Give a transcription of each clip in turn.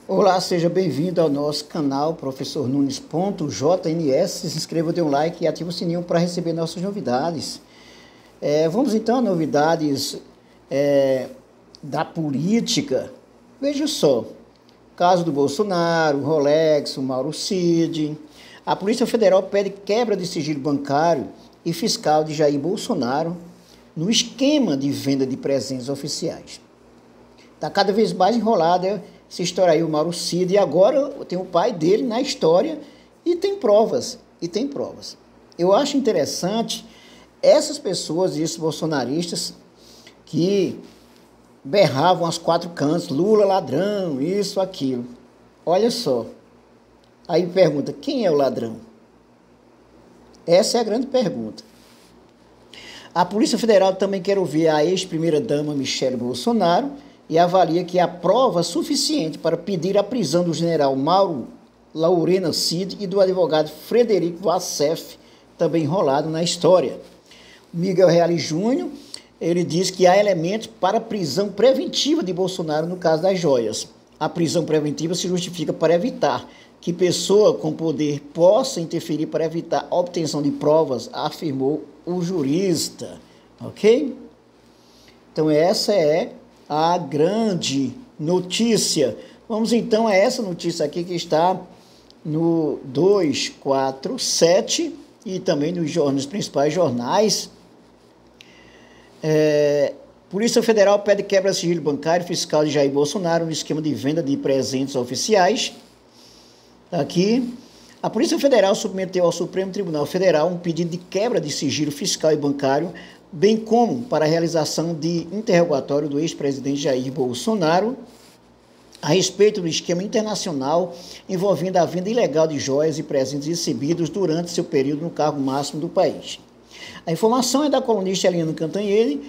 Olá, seja bem-vindo ao nosso canal Professor Nunes.jns. Se inscreva, dê um like e ative o sininho para receber nossas novidades. Vamos então a novidades da política. Veja só, caso do Bolsonaro, Rolex, o Mauro Cid. A Polícia Federal pede quebra de sigilo bancário e fiscal de Jair Bolsonaro no esquema de venda de presentes oficiais. Está cada vez mais enrolada essa história aí, o Mauro Cid, e agora tem o pai dele na história e tem provas, Eu acho interessante essas pessoas, esses bolsonaristas, que berravam aos quatro cantos, Lula ladrão, isso, aquilo. Olha só, aí pergunta, quem é o ladrão? Essa é a grande pergunta. A Polícia Federal também quer ouvir a ex-primeira-dama Michele Bolsonaro e avalia que há prova suficiente para pedir a prisão do general Mauro Laurena Cid e do advogado Frederico Wassef, também enrolado na história. Miguel Reale Júnior, ele diz que há elementos para prisão preventiva de Bolsonaro no caso das joias. A prisão preventiva se justifica para evitar que pessoa com poder possa interferir para evitar a obtenção de provas, afirmou o jurista. Ok? Então essa é a grande notícia. Vamos então a essa notícia aqui que está no 247 e também nos principais jornais. Polícia Federal pede quebra de sigilo bancário e fiscal de Jair Bolsonaro no esquema de venda de presentes oficiais. Aqui, a Polícia Federal submeteu ao Supremo Tribunal Federal um pedido de quebra de sigilo fiscal e bancário, bem como para a realização de interrogatório do ex-presidente Jair Bolsonaro a respeito do esquema internacional envolvendo a venda ilegal de joias e presentes recebidos durante seu período no cargo máximo do país. A informação é da colunista Eliana Cantanhede,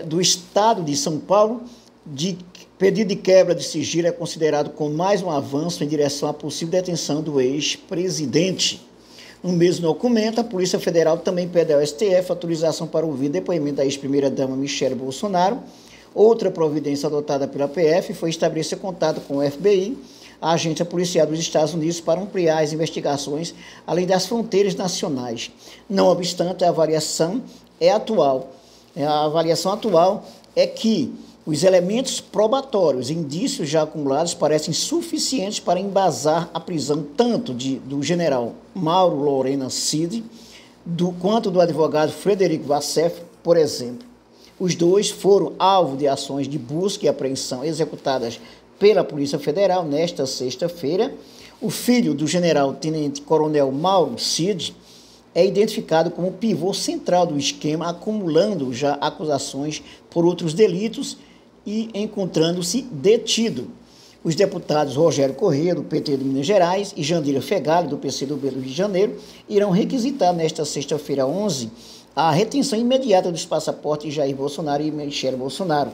do Estado de São Paulo. De pedido de quebra de sigilo é considerado como mais um avanço em direção à possível detenção do ex-presidente. No mesmo documento, a Polícia Federal também pede ao STF autorização para ouvir depoimento da ex-primeira-dama Michele Bolsonaro. Outra providência adotada pela PF foi estabelecer contato com o FBI, a agência policial dos Estados Unidos, para ampliar as investigações além das fronteiras nacionais. Não obstante, a avaliação atual é que os elementos probatórios e indícios já acumulados parecem suficientes para embasar a prisão tanto do general Mauro Laurena Cid quanto do advogado Frederico Wassef, por exemplo. Os dois foram alvo de ações de busca e apreensão executadas pela Polícia Federal nesta sexta-feira. O filho do general tenente-coronel Mauro Cid é identificado como o pivô central do esquema, acumulando já acusações por outros delitos e encontrando-se detido. Os deputados Rogério Corrêa, do PT de Minas Gerais, e Jandira Fegali, do PCdoB do Rio de Janeiro, irão requisitar nesta sexta-feira 11 a retenção imediata dos passaportes de Jair Bolsonaro e Michele Bolsonaro.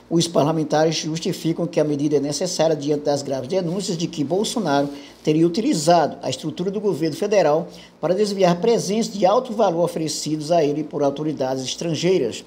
Os parlamentares justificam que a medida é necessária diante das graves denúncias de que Bolsonaro teria utilizado a estrutura do governo federal para desviar presentes de alto valor oferecidos a ele por autoridades estrangeiras.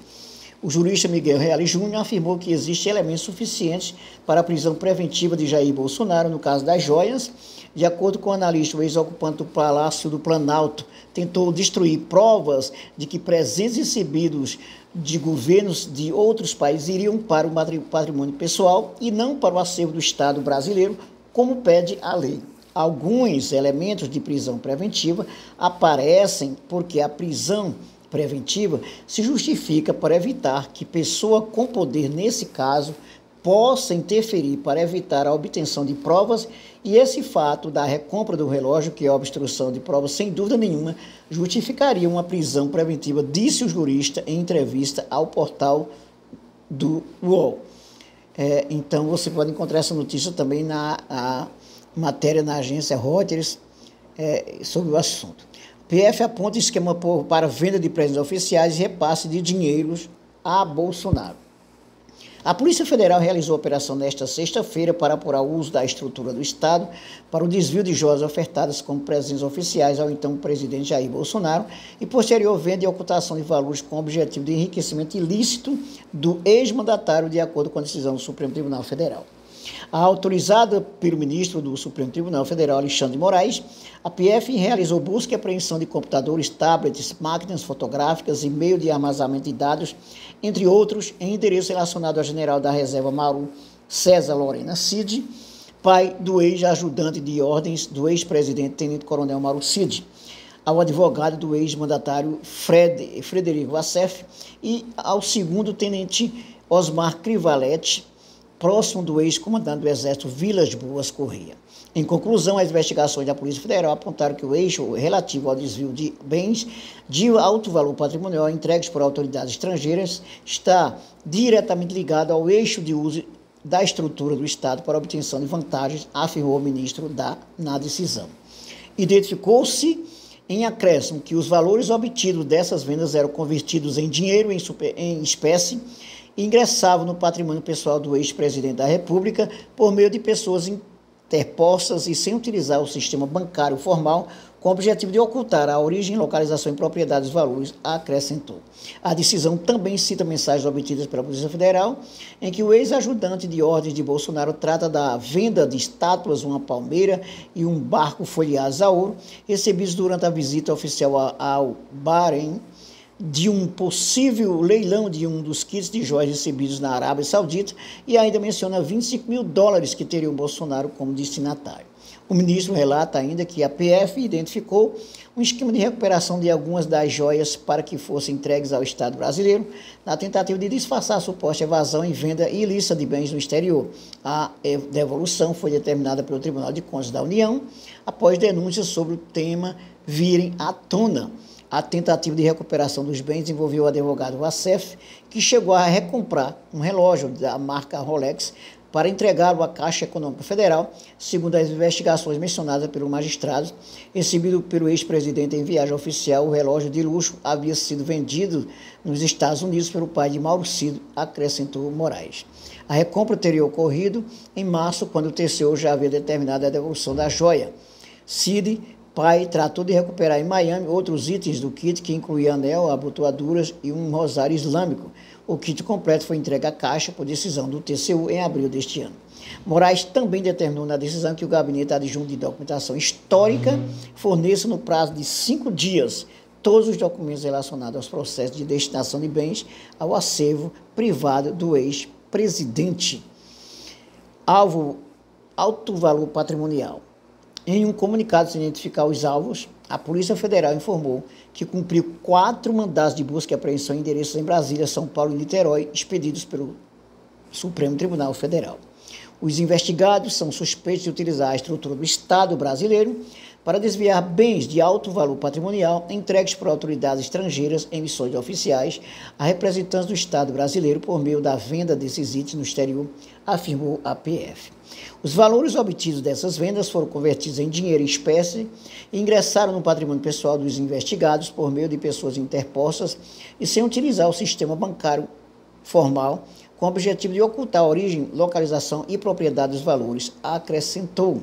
O jurista Miguel Reale Júnior afirmou que existem elementos suficientes para a prisão preventiva de Jair Bolsonaro no caso das joias. De acordo com o analista, o ex-ocupante do Palácio do Planalto tentou destruir provas de que presentes recebidos de governos de outros países iriam para o patrimônio pessoal e não para o acervo do Estado brasileiro, como pede a lei. Alguns elementos de prisão preventiva aparecem porque a prisão preventiva se justifica para evitar que pessoa com poder, nesse caso, possa interferir para evitar a obtenção de provas, e esse fato da recompra do relógio, que é a obstrução de provas, sem dúvida nenhuma, justificaria uma prisão preventiva, disse o jurista em entrevista ao portal do UOL. Então, você pode encontrar essa notícia também na matéria na agência Reuters sobre o assunto. PF aponta esquema para venda de presentes oficiais e repasse de dinheiros a Bolsonaro. A Polícia Federal realizou a operação nesta sexta-feira para apurar o uso da estrutura do Estado para o desvio de joias ofertadas como presentes oficiais ao então presidente Jair Bolsonaro e posterior venda e ocultação de valores com objetivo de enriquecimento ilícito do ex-mandatário, de acordo com a decisão do Supremo Tribunal Federal. Autorizada pelo ministro do Supremo Tribunal Federal, Alexandre de Moraes, a PF realizou busca e apreensão de computadores, tablets, máquinas fotográficas e meio de armazenamento de dados, entre outros, em endereço relacionado ao general da reserva Mauro César Lorena Cid, pai do ex-ajudante de ordens do ex-presidente tenente-coronel Mauro Cid, ao advogado do ex-mandatário Frederico Wassef e ao segundo tenente Osmar Crivaletti, próximo do ex-comandante do Exército Vilas Boas Correia. Em conclusão, as investigações da Polícia Federal apontaram que o eixo relativo ao desvio de bens de alto valor patrimonial entregues por autoridades estrangeiras está diretamente ligado ao eixo de uso da estrutura do Estado para obtenção de vantagens, afirmou o ministro na decisão. Identificou-se em acréscimo que os valores obtidos dessas vendas eram convertidos em dinheiro em espécie e ingressavam no patrimônio pessoal do ex-presidente da República por meio de pessoas interpostas e sem utilizar o sistema bancário formal, com o objetivo de ocultar a origem, localização e propriedade dos valores, acrescentou. A decisão também cita mensagens obtidas pela Polícia Federal, em que o ex-ajudante de ordens de Bolsonaro trata da venda de estátuas, uma palmeira e um barco folheados a ouro, recebidos durante a visita oficial ao Bahrein, de um possível leilão de um dos kits de joias recebidos na Arábia Saudita, e ainda menciona $25 mil que teria o Bolsonaro como destinatário. O ministro relata ainda que a PF identificou um esquema de recuperação de algumas das joias para que fossem entregues ao Estado brasileiro, na tentativa de disfarçar a suposta evasão e venda ilícita de bens no exterior. A devolução foi determinada pelo Tribunal de Contas da União, após denúncias sobre o tema virem à tona. A tentativa de recuperação dos bens envolveu o advogado Wassef, que chegou a recomprar um relógio da marca Rolex para entregá-lo à Caixa Econômica Federal, segundo as investigações mencionadas pelo magistrado. Recebido pelo ex-presidente em viagem oficial, o relógio de luxo havia sido vendido nos Estados Unidos pelo pai de Mauro Cid, acrescentou Moraes. A recompra teria ocorrido em março, quando o TCU já havia determinado a devolução da joia. Cid, pai, tratou de recuperar em Miami outros itens do kit, que incluía anel, abotoaduras e um rosário islâmico. O kit completo foi entregue à Caixa por decisão do TCU em abril deste ano. Moraes também determinou na decisão que o Gabinete Adjunto de Documentação Histórica forneça no prazo de 5 dias todos os documentos relacionados aos processos de destinação de bens ao acervo privado do ex-presidente. Alto valor patrimonial. Em um comunicado sem identificar os alvos, a Polícia Federal informou que cumpriu 4 mandados de busca e apreensão em endereços em Brasília, São Paulo e Niterói, expedidos pelo Supremo Tribunal Federal. Os investigados são suspeitos de utilizar a estrutura do Estado brasileiro para desviar bens de alto valor patrimonial entregues por autoridades estrangeiras em missões oficiais a representantes do Estado brasileiro por meio da venda desses itens no exterior, afirmou a PF. Os valores obtidos dessas vendas foram convertidos em dinheiro em espécie e ingressaram no patrimônio pessoal dos investigados por meio de pessoas interpostas e sem utilizar o sistema bancário formal, com o objetivo de ocultar a origem, localização e propriedade dos valores, acrescentou.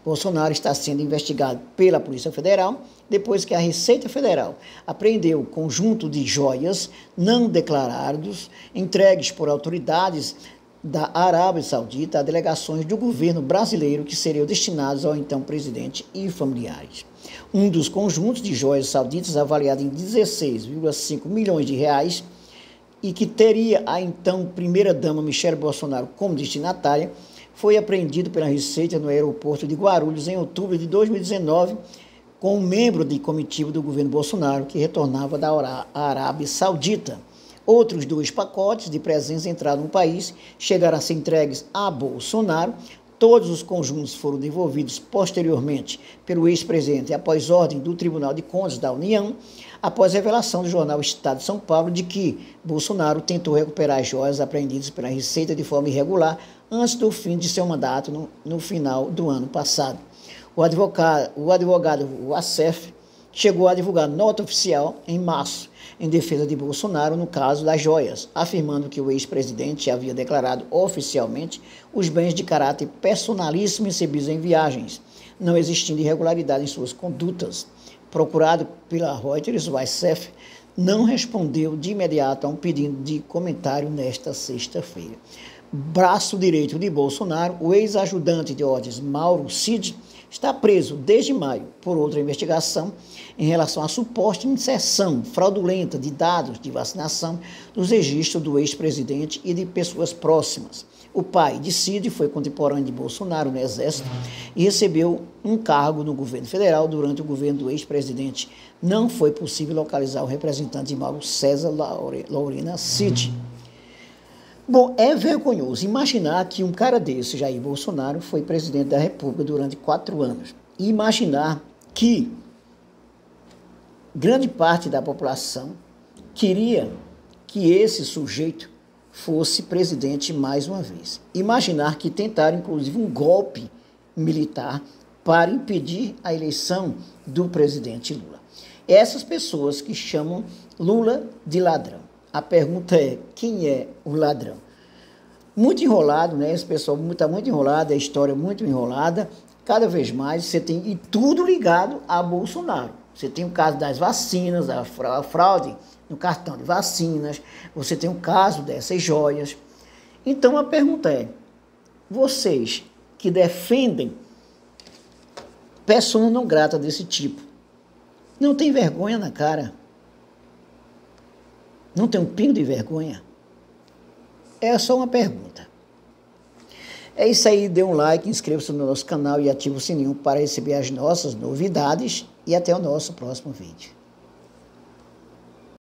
Bolsonaro está sendo investigado pela Polícia Federal depois que a Receita Federal apreendeu um conjunto de joias não declarados entregues por autoridades da Arábia Saudita a delegações do governo brasileiro que seriam destinados ao então presidente e familiares. Um dos conjuntos de joias sauditas, avaliado em 16,5 milhões de reais, e que teria a então primeira-dama Michele Bolsonaro como destinatária, foi apreendido pela Receita no aeroporto de Guarulhos em outubro de 2019, com um membro de comitiva do governo Bolsonaro que retornava da Arábia Saudita. Outros 2 pacotes de presentes entraram no país, chegaram a ser entregues a Bolsonaro. Todos os conjuntos foram devolvidos posteriormente pelo ex-presidente após ordem do Tribunal de Contas da União, após revelação do jornal Estado de São Paulo de que Bolsonaro tentou recuperar as joias apreendidas pela Receita de forma irregular antes do fim de seu mandato no final do ano passado. O advogado Wassef chegou a divulgar nota oficial em março em defesa de Bolsonaro no caso das joias, afirmando que o ex-presidente havia declarado oficialmente os bens de caráter personalíssimo recebidos em viagens, não existindo irregularidade em suas condutas. Procurado pela Reuters, o Wassef não respondeu de imediato a um pedido de comentário nesta sexta-feira. braço direito de Bolsonaro, o ex-ajudante de ordens Mauro Cid, está preso desde maio por outra investigação em relação à suposta inserção fraudulenta de dados de vacinação nos registros do ex-presidente e de pessoas próximas. O pai de Cid foi contemporâneo de Bolsonaro no Exército e recebeu um cargo no governo federal durante o governo do ex-presidente. Não foi possível localizar o representante de Mauro César Lorena Cid. Bom, é vergonhoso imaginar que um cara desse, Jair Bolsonaro, foi presidente da República durante 4 anos. E imaginar que grande parte da população queria que esse sujeito fosse presidente mais uma vez. Imaginar que tentaram, inclusive, um golpe militar para impedir a eleição do presidente Lula. Essas pessoas que chamam Lula de ladrão. A pergunta é, quem é o ladrão? Muito enrolado, né? Esse pessoal está muito enrolado, a história é muito enrolada. Cada vez mais você tem, e tudo ligado a Bolsonaro. Você tem o caso das vacinas, a fraude no cartão de vacinas, você tem o caso dessas joias. Então a pergunta é, vocês que defendem persona não grata desse tipo, não tem vergonha na cara? Não tem um pingo de vergonha? É só uma pergunta. É isso aí, dê um like, inscreva-se no nosso canal e ative o sininho para receber as nossas novidades e até o nosso próximo vídeo.